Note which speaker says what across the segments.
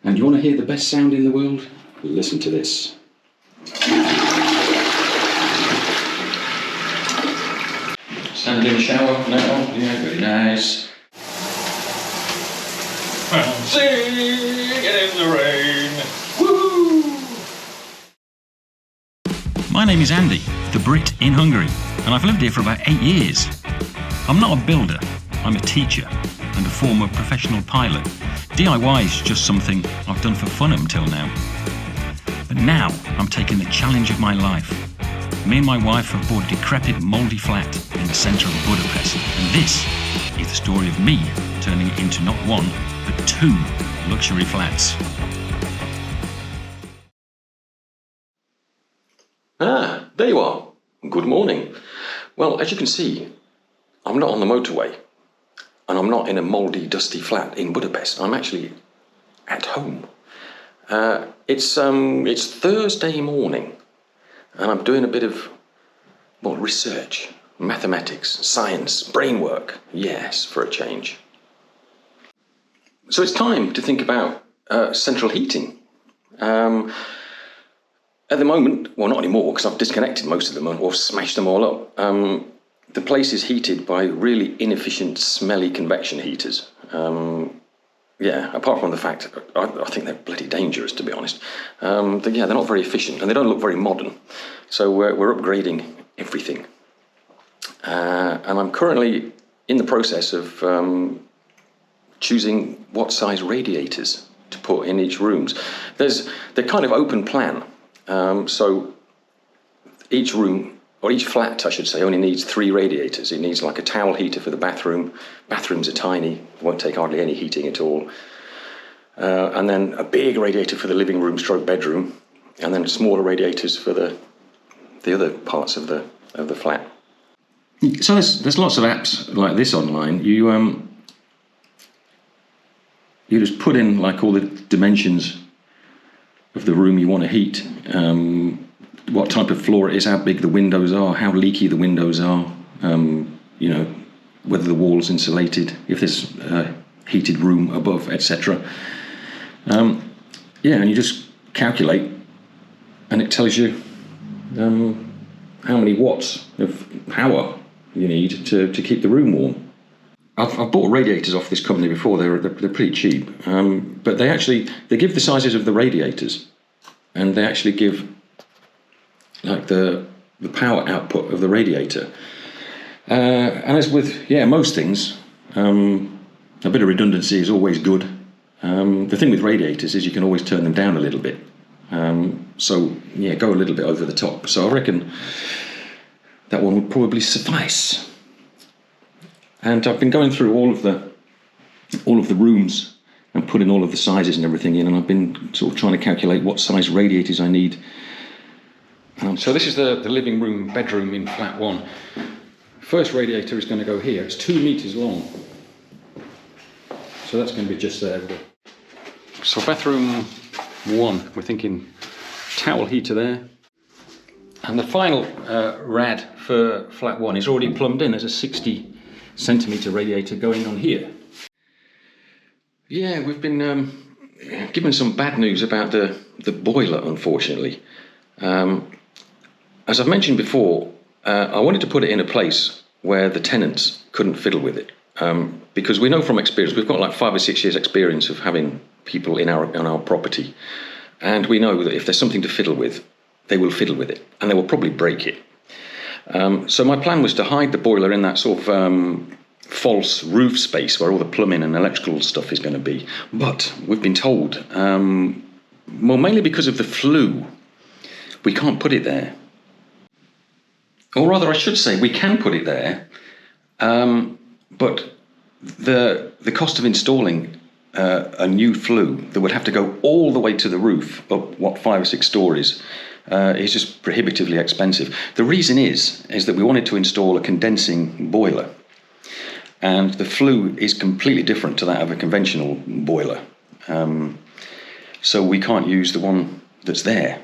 Speaker 1: And you want to hear the best sound in the world? Listen to this. Standing in the shower now, yeah, very nice. I'm singing in the rain. Woo!
Speaker 2: My name is Andy, the Brit in Hungary, and I've lived here for about 8 years. I'm not a builder, I'm a teacher and a former professional pilot. DIY is just something I've done for fun until now. But now I'm taking the challenge of my life. Me and my wife have bought a decrepit, mouldy flat in the centre of Budapest, and this is the story of me turning it into not one, but 2 luxury flats.
Speaker 1: Ah, there you are. Good morning. Well, as you can see, I'm not on the motorway, and I'm not in a mouldy, dusty flat in Budapest. I'm actually at home. It's Thursday morning, and I'm doing a bit of, research, mathematics, science, brain work. Yes, for a change. So it's time to think about central heating. At the moment, well, not anymore, because I've disconnected most of them or smashed them all up. The place is heated by really inefficient, smelly convection heaters. Apart from the fact, I think they're bloody dangerous, to be honest. They're not very efficient, and they don't look very modern. So we're upgrading everything. And I'm currently in the process of choosing what size radiators to put in each rooms. They're kind of open plan. So each room, or each flat, I should say, only needs 3 radiators. It needs like a towel heater for the bathroom. Bathrooms are tiny, won't take hardly any heating at all. And then a big radiator for the living room stroke bedroom, and then smaller radiators for the other parts of the flat. So there's lots of apps like this online. You just put in like all the dimensions of the room you want to heat, what type of floor it is, how big the windows are, how leaky the windows are, whether the wall's insulated, if there's a heated room above, etc. And you just calculate, and it tells you how many watts of power you need to keep the room warm. I've bought radiators off this company before. They're pretty cheap, but they give the sizes of the radiators, and they actually give like the power output of the radiator. And as with most things, a bit of redundancy is always good. The thing with radiators is you can always turn them down a little bit. Go a little bit over the top. So I reckon that one would probably suffice. And I've been going through all of the rooms and putting all of the sizes and everything in, and I've been sort of trying to calculate what size radiators I need. So this is the living room bedroom in flat 1. First radiator is going to go here. It's 2 meters long, so that's going to be just there. So bathroom 1, we're thinking towel heater there, and the final rad for flat 1 is already plumbed in. There's a 60 centimetre radiator going on here. Yeah, we've been given some bad news about the boiler, unfortunately. As I've mentioned before, I wanted to put it in a place where the tenants couldn't fiddle with it, because we know from experience, we've got like 5 or 6 years experience of having people on our property, and we know that if there's something to fiddle with, they will fiddle with it, and they will probably break it. So my plan was to hide the boiler in that sort of false roof space where all the plumbing and electrical stuff is going to be. But we've been told, mainly because of the flu, we can't put it there. Or rather, I should say, we can put it there, but the cost of installing a new flue that would have to go all the way to the roof, up 5 or 6 stories, is just prohibitively expensive. The reason is that we wanted to install a condensing boiler, and the flue is completely different to that of a conventional boiler, so we can't use the one that's there.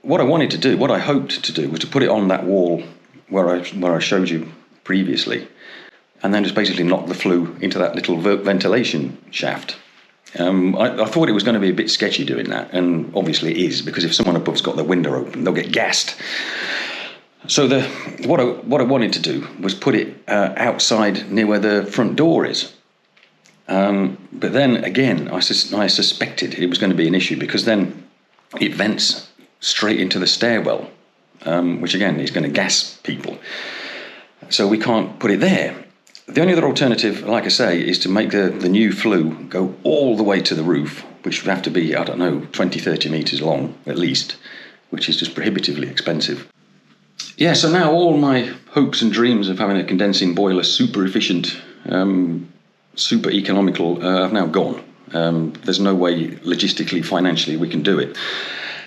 Speaker 1: What I hoped to do was to put it on that wall where I showed you previously, and then just basically knock the flue into that little ventilation shaft. I thought it was going to be a bit sketchy doing that, and obviously it is, because if someone above's got their window open, they'll get gassed. So what I wanted to do was put it outside near where the front door is. But then again, I suspected it was going to be an issue, because then it vents straight into the stairwell, which again is going to gas people. So we can't put it there. The only other alternative, like I say, is to make the new flue go all the way to the roof, which would have to be, I don't know, 20, 30 metres long at least, which is just prohibitively expensive. Yeah, so now all my hopes and dreams of having a condensing boiler, super efficient, super economical, have now gone. There's no way logistically, financially we can do it.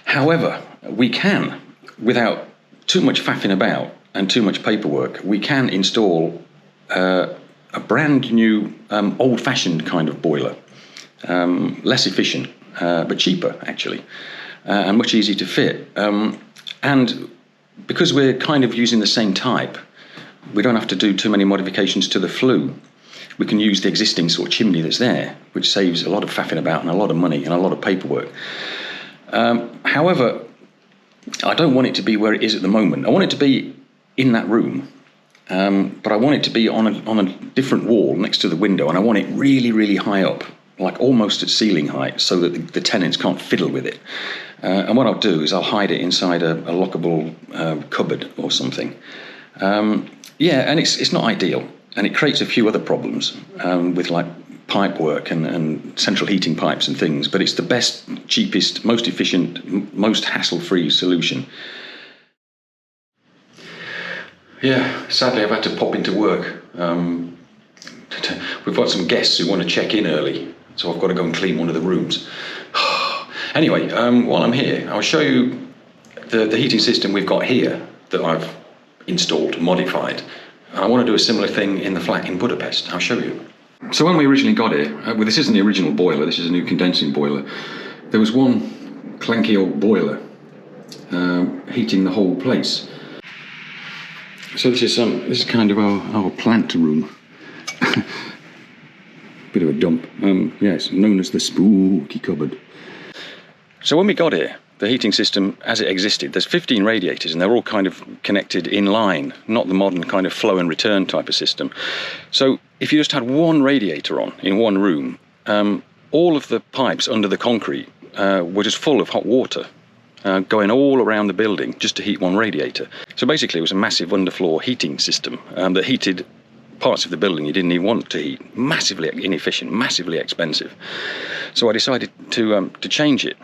Speaker 1: However, we can, without too much faffing about and too much paperwork, we can install a brand new old-fashioned kind of boiler, less efficient but cheaper actually, and much easier to fit. And because we're kind of using the same type, we don't have to do too many modifications to the flue. We can use the existing sort of chimney that's there, which saves a lot of faffing about and a lot of money and a lot of paperwork. However, I don't want it to be where it is at the moment. I want it to be in that room. But I want it to be on a different wall next to the window, and I want it really, really high up, like almost at ceiling height, so that the tenants can't fiddle with it. And what I'll do is I'll hide it inside a lockable cupboard or something. And it's not ideal, and it creates a few other problems with like pipe work and central heating pipes and things, but it's the best, cheapest, most efficient, most hassle-free solution. Yeah, sadly I've had to pop into work. We've got some guests who want to check in early, so I've got to go and clean one of the rooms. Anyway, while I'm here, I'll show you the heating system we've got here that I've installed, modified. And I want to do a similar thing in the flat in Budapest. I'll show you. So when we originally got here, well, this isn't the original boiler, this is a new condensing boiler. There was one clanky old boiler heating the whole place. So this is kind of our plant room. Bit of a dump. Yes, known as the spooky cupboard. So when we got here, the heating system as it existed, there's 15 radiators and they're all kind of connected in line, not the modern kind of flow and return type of system. So if you just had one radiator on in one room, all of the pipes under the concrete were just full of hot water. Going all around the building just to heat one radiator. So basically it was a massive underfloor heating system that heated parts of the building you didn't even want to heat. Massively inefficient, massively expensive. So I decided to change it.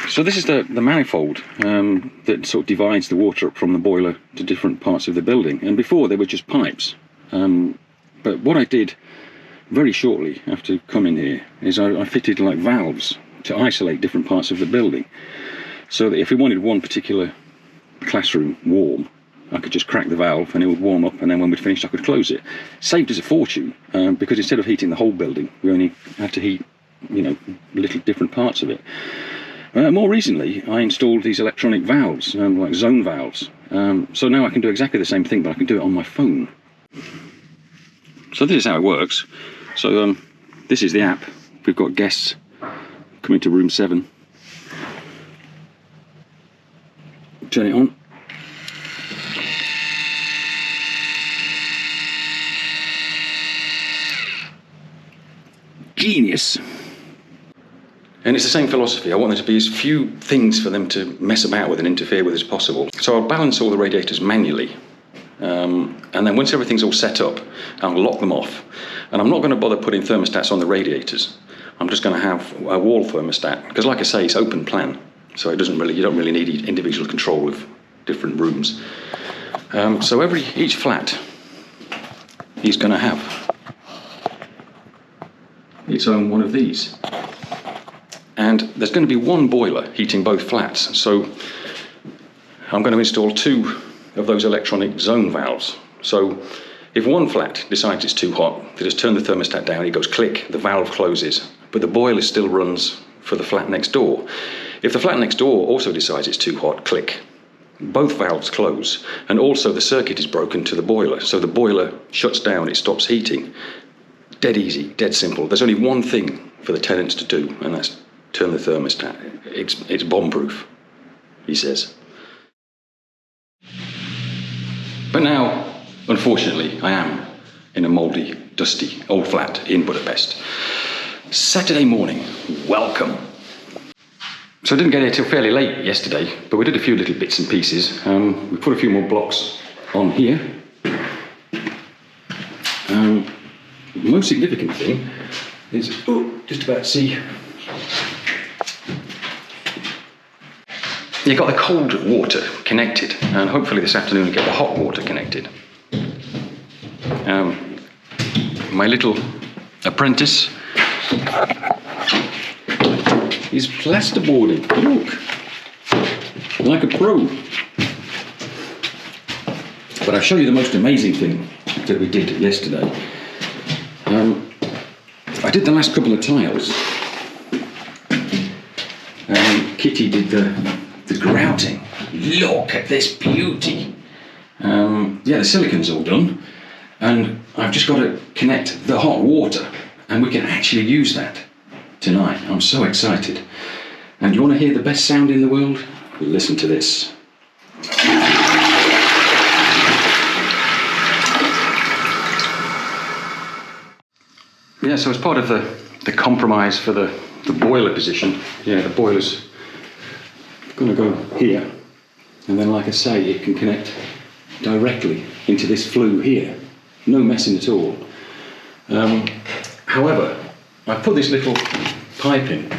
Speaker 1: So this is the manifold that sort of divides the water up from the boiler to different parts of the building. And before they were just pipes. But what I did very shortly after coming here is I fitted like valves to isolate different parts of the building, so that if we wanted one particular classroom warm, I could just crack the valve and it would warm up, and then when we'd finished I could close it. Saved us a fortune, because instead of heating the whole building, we only had to heat, little different parts of it. More recently, I installed these electronic valves, like zone valves. So now I can do exactly the same thing, but I can do it on my phone. So this is how it works. So this is the app. We've got guests coming to room 7. Turn it on. Genius. And it's the same philosophy. I want there to be as few things for them to mess about with and interfere with as possible. So I'll balance all the radiators manually. And then once everything's all set up, I'll lock them off. And I'm not going to bother putting thermostats on the radiators. I'm just going to have a wall thermostat, because like I say, it's open plan, so you don't really need individual control of different rooms. So each flat is going to have its own one of these, and there's going to be one boiler heating both flats. So I'm going to install 2 of those electronic zone valves. So if one flat decides it's too hot, they just turn the thermostat down, it goes click, the valve closes, but the boiler still runs for the flat next door. If the flat next door also decides it's too hot, click, both valves close, and also the circuit is broken to the boiler, so the boiler shuts down, it stops heating. dead easy, dead simple. There's only one thing for the tenants to do, and that's turn the thermostat. It's bomb-proof, he says. But now, unfortunately, I am in a mouldy, dusty old flat in Budapest. Saturday morning, welcome. So I didn't get here till fairly late yesterday, but we did a few little bits and pieces. We put a few more blocks on here. The most significant thing is, just about to see, you got the cold water connected, and hopefully this afternoon we'll get the hot water connected. My little apprentice is plasterboarding. Look, like a pro. But I'll show you the most amazing thing that we did yesterday. I did the last couple of tiles. Kitti did the grouting. Look at this beauty. Yeah, the silicon's all done, and I've just got to connect the hot water, and we can actually use that tonight. I'm so excited. And you want to hear the best sound in the world? Listen to this. Yeah, so as part of the compromise for the boiler position, yeah, the boiler's going to go here. And then, like I say, it can connect directly into this flue here. No messing at all. However, I put this little pipe in,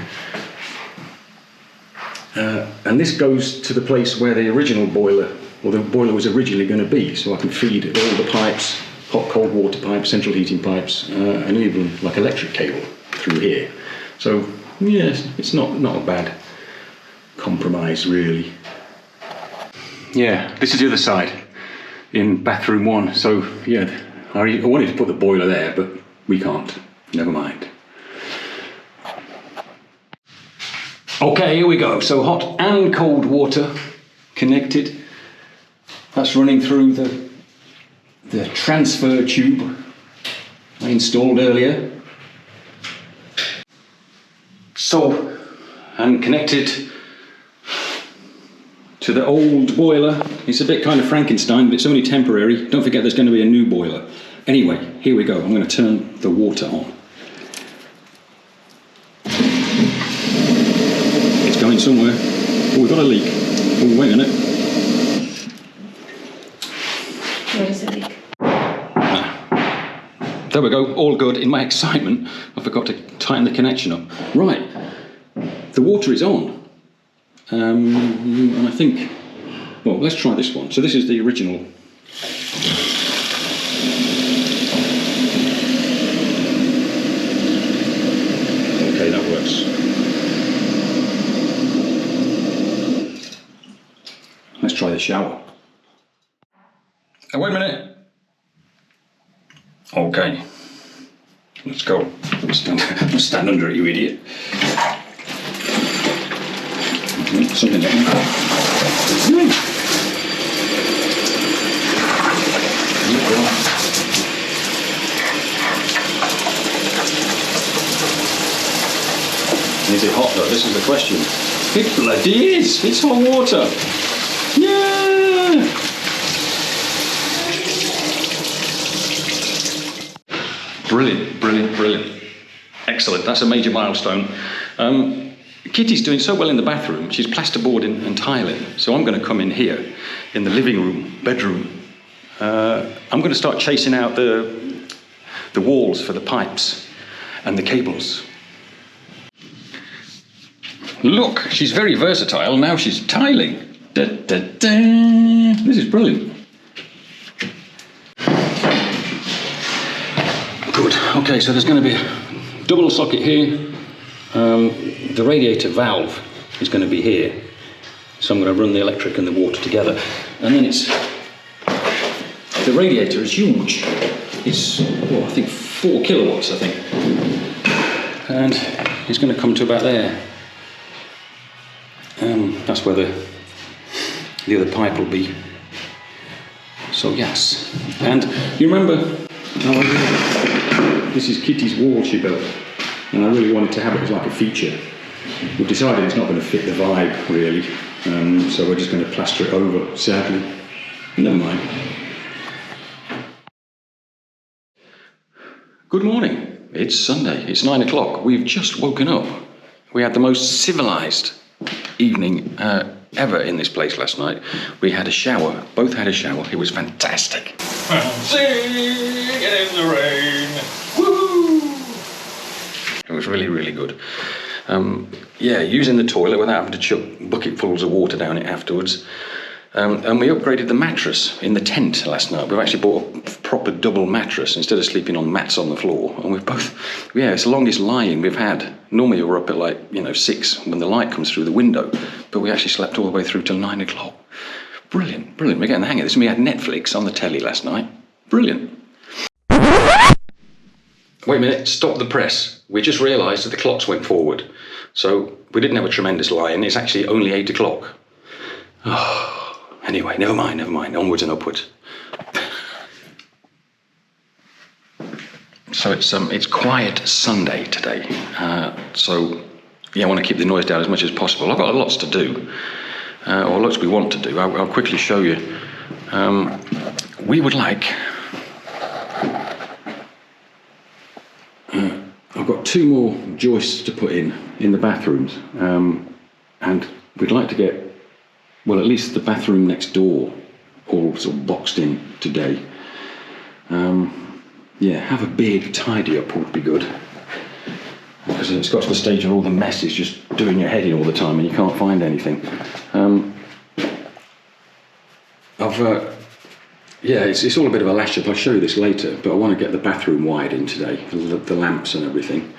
Speaker 1: and this goes to the place where the original boiler, or the boiler was originally going to be, so I can feed all the pipes, hot cold water pipes, central heating pipes, and even like electric cable through here. So yeah, it's not a bad compromise really. Yeah, this is the other side in bathroom 1. So yeah, I wanted to put the boiler there, but we can't. Never mind. Okay, here we go. So hot and cold water connected. That's running through the transfer tube I installed earlier. So, and connected to the old boiler. It's a bit kind of Frankenstein, but it's only temporary. Don't forget there's going to be a new boiler. Anyway, here we go. I'm going to turn the water on. It's going somewhere. Oh, we've got a leak. Oh, wait a minute.
Speaker 3: Where is the leak?
Speaker 1: There we go, all good. In my excitement, I forgot to tighten the connection up. Right, the water is on. And I think, well, let's try this one. So this is the original. Okay, that works. Let's try the shower. Oh, wait a minute. Okay, let's go. Stand under it, you idiot. Something like that. Is it hot though? This is the question. It bloody is! It's hot water! Yeah! Brilliant, brilliant, brilliant. Excellent, that's a major milestone. Kitty's doing so well in the bathroom, she's plasterboarding and tiling, so I'm going to come in here, in the living room, bedroom. I'm going to start chasing out the walls for the pipes and the cables. Look, she's very versatile, now she's tiling. Da, da, da. This is brilliant. Good. Okay, so there's going to be a double socket here. The radiator valve is going to be here. So I'm going to run the electric and the water together. And then the radiator is huge. It's, I think 4 kilowatts, I think. And it's going to come to about there. That's where the other pipe will be. So yes. And you remember,
Speaker 4: This is Kitti's wall she built, and I really wanted to have it as like a feature. We've decided it's not going to fit the vibe really, so we're just going to plaster it over, sadly. Never mind.
Speaker 1: Good morning. It's Sunday. It's 9 o'clock. We've just woken up. We had the most civilised evening ever in this place last night. We had a shower. Both had a shower. It was fantastic. Singing in the rain. Woo! It was really, really good. Using the toilet without having to chuck bucketfuls of water down it afterwards. And we upgraded the mattress in the tent last night. We've actually bought a proper double mattress instead of sleeping on mats on the floor. And we've both, it's the longest lying we've had. Normally we're up at 6 when the light comes through the window. But we actually slept all the way through till 9 o'clock. Brilliant, brilliant. We're getting the hang of this. And we had Netflix on the telly last night. Brilliant. Wait a minute, stop the press. We just realised that the clocks went forward. So we didn't have a tremendous lie-in. It's actually only 8 o'clock. Oh. Anyway, never mind, onwards and upwards. So it's quiet Sunday today. I want to keep the noise down as much as possible. I've got lots to do, or lots we want to do. I'll quickly show you. We would like... I've got 2 more joists to put in the bathrooms, and we'd like to get, well, at least the bathroom next door all sort of boxed in today. Have a big tidy up would be good, because it's got to the stage where all the mess is just doing your head in all the time and you can't find anything. It's all a bit of a lash up. I'll show you this later, but I want to get the bathroom wired in today, the lamps and everything.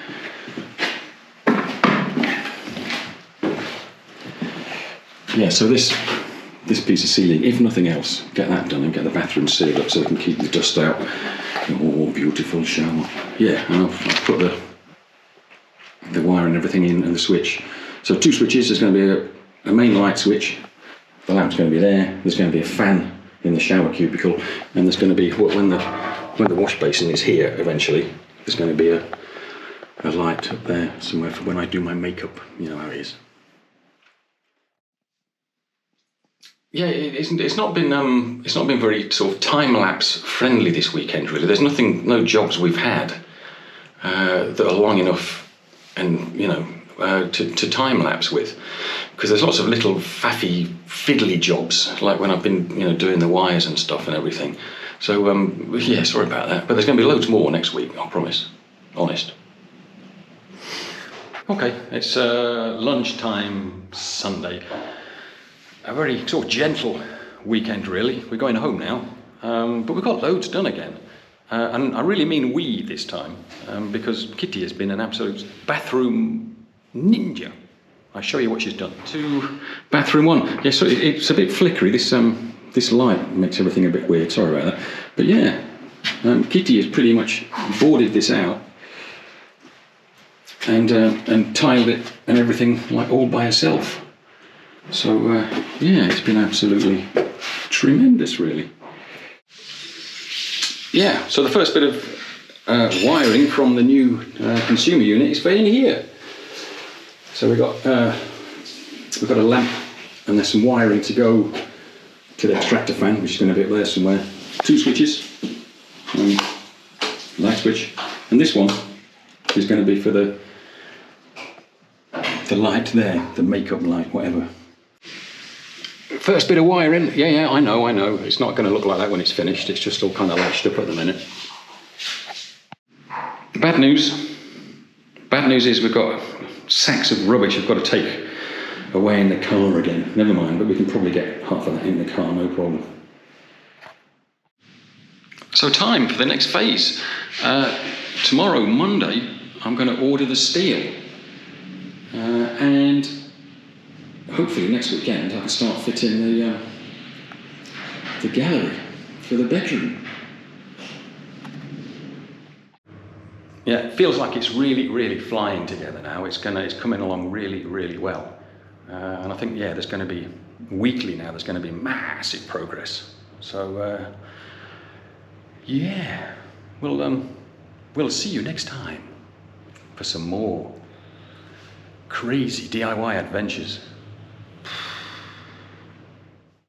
Speaker 1: Yeah, so this piece of ceiling, if nothing else, get that done and get the bathroom sealed up so we can keep the dust out. Oh, beautiful shower. Yeah, and I've put the wire and everything in and the switch. So 2 switches. There's going to be a main light switch. The lamp's going to be there. There's going to be a fan in the shower cubicle, and there's going to be, when the wash basin is here eventually, there's going to be a light up there somewhere for when I do my makeup. You know how it is. Yeah, it's not been very sort of time-lapse friendly this weekend really. There's no jobs we've had that are long enough and to time-lapse with, because there's lots of little faffy fiddly jobs like when I've been doing the wires and stuff and everything. So sorry about that, but there's going to be loads more next week, I promise. Honest. Okay, it's lunchtime Sunday. A very sort of gentle weekend, really. We're going home now, but we've got loads done again. And I really mean we this time, because Kitti has been an absolute bathroom ninja. I'll show you what she's done. To bathroom 1. Yeah, so it's a bit flickery. This light makes everything a bit weird. Sorry about that. But yeah, Kitti has pretty much boarded this out and tiled it and everything all by herself. So, it's been absolutely tremendous, really. Yeah, so the first bit of wiring from the new consumer unit is for in here. So we've got a lamp, and there's some wiring to go to the extractor fan, which is going to be up there somewhere. 2 switches, light switch, and this one is going to be for the light there, the makeup light, whatever. First bit of wiring, yeah, I know. It's not going to look like that when it's finished. It's just all kind of lashed up at the minute. The bad news is we've got sacks of rubbish we've got to take away in the car again. Never mind, but we can probably get half of that in the car, no problem. So time for the next phase. Tomorrow, Monday, I'm going to order the steel. And hopefully next weekend I can start fitting the gallery for the bedroom. Yeah, it feels like it's really, really flying together now. It's coming along really, really well. And I think, there's going to be, weekly now, there's going to be massive progress. So, we'll we'll see you next time for some more crazy DIY adventures.